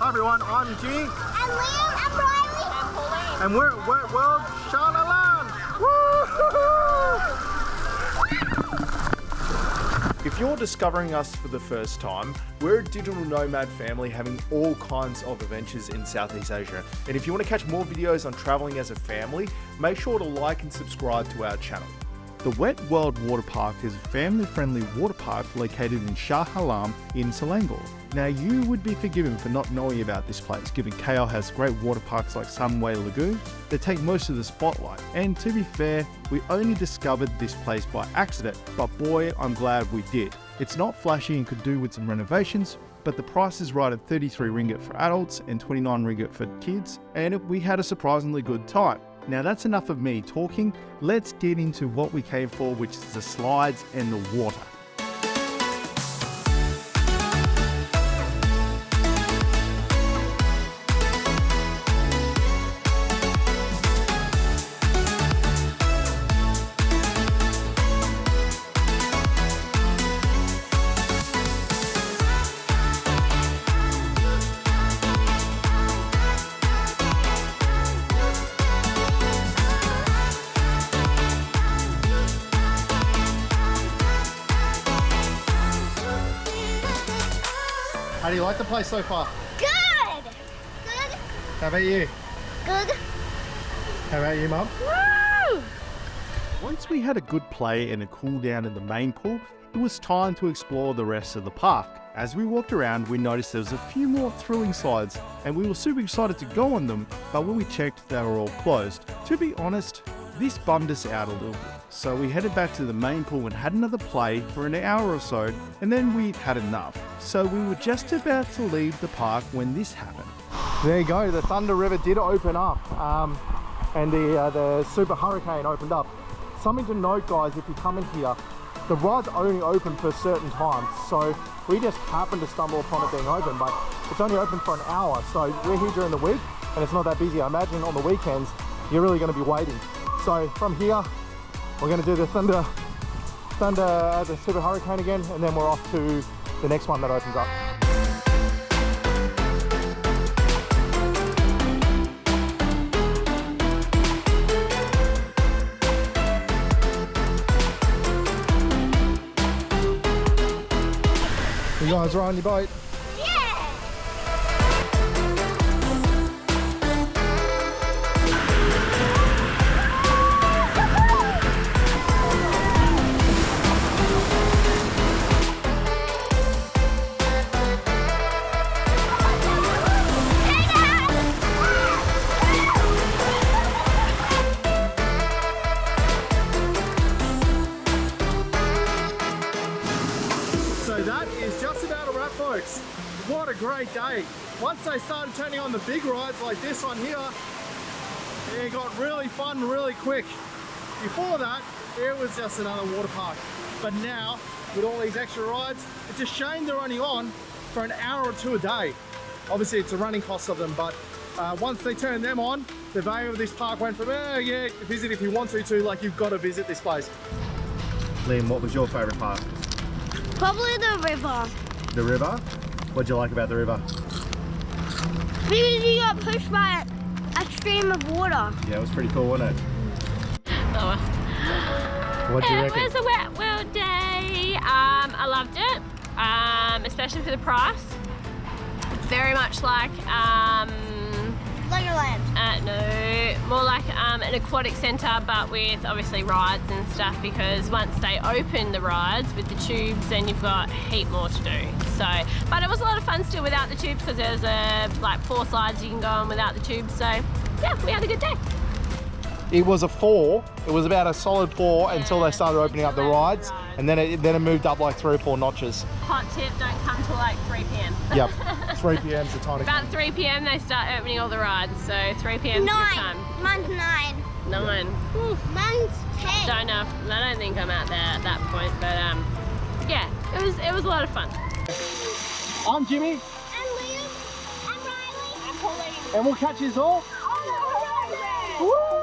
Hi everyone, I'm Jimmy. I'm Liam. I'm Riley. I'm Pauline. And we're at World Shah Alam. If you're discovering us for the first time, we're a digital nomad family having all kinds of adventures in Southeast Asia. And if you want to catch more videos on traveling as a family, make sure to like and subscribe to our channel. The Wet World Water Park is a family-friendly water park located in Shah Alam in Selangor. Now you would be forgiven for not knowing about this place, given KL has great water parks like Sunway Lagoon that take most of the spotlight. And to be fair, we only discovered this place by accident, but boy, I'm glad we did. It's not flashy and could do with some renovations, but the price is right at 33 ringgit for adults and 29 ringgit for kids, and we had a surprisingly good time. Now that's enough of me talking, let's get into what we came for, which is the slides and the water. How do you like the place so far? Good. Good. How about you? Good. How about you, Mum? Woo! Once we had a good play and a cool down in the main pool, it was time to explore the rest of the park. As we walked around, we noticed there was a few more thrilling slides and we were super excited to go on them, but when we checked, they were all closed. To be honest, this bummed us out a little bit. So we headed back to the main pool and had another play for an hour or so, and then we'd had enough. So we were just about to leave the park when this happened. There you go, the Thunder River did open up, and the super hurricane opened up. Something to note, guys, if you come in here, the ride's only open for certain times, so we just happened to stumble upon it being open, but it's only open for an hour, so we're here during the week and it's not that busy. I imagine on the weekends you're really going to be waiting. So from here we're going to do the Thunder the super hurricane again, and then we're off to the next one that opens up. You guys are on your boat? Yeah. So that is just about a wrap, folks. What a great day. Once they started turning on the big rides like this one here, it got really fun really quick. Before that, it was just another water park. But now, with all these extra rides, it's a shame they're only on for an hour or two a day. Obviously, it's a running cost of them, but once they turn them on, the value of this park went from, yeah, visit if you want to, like you've got to visit this place. Liam, what was your favorite part? Probably the river. The river? What'd you like about the river? Because you got pushed by a stream of water. Yeah, it was pretty cool, wasn't it? Oh. What do you reckon? It was a wet world day. I loved it, especially for the price. Very much like Legoland. no, more like an aquatic centre, but with obviously rides and stuff, because once they open the rides with the tubes, then you've got a heap more to do. So, but it was a lot of fun still without the tubes, because there's like 4 slides you can go on without the tubes. So yeah, we had a good day. It was a 4. It was about a solid 4 until they started opening up the rides, and then it moved up like 3 or 4 notches. Hot tip, don't come till like 3 p.m. Yep, 3 p.m. is the time to come. About 3 p.m. they start opening all the rides, so 3 p.m. is a good time. Mine's 9. 9. Mine's 10. Don't know. I don't think I'm out there at that point, but yeah, it was a lot of fun. I'm Jimmy. I'm Liam. I'm Riley. I'm Pauline. And we'll catch you all. On the horizon. Woo!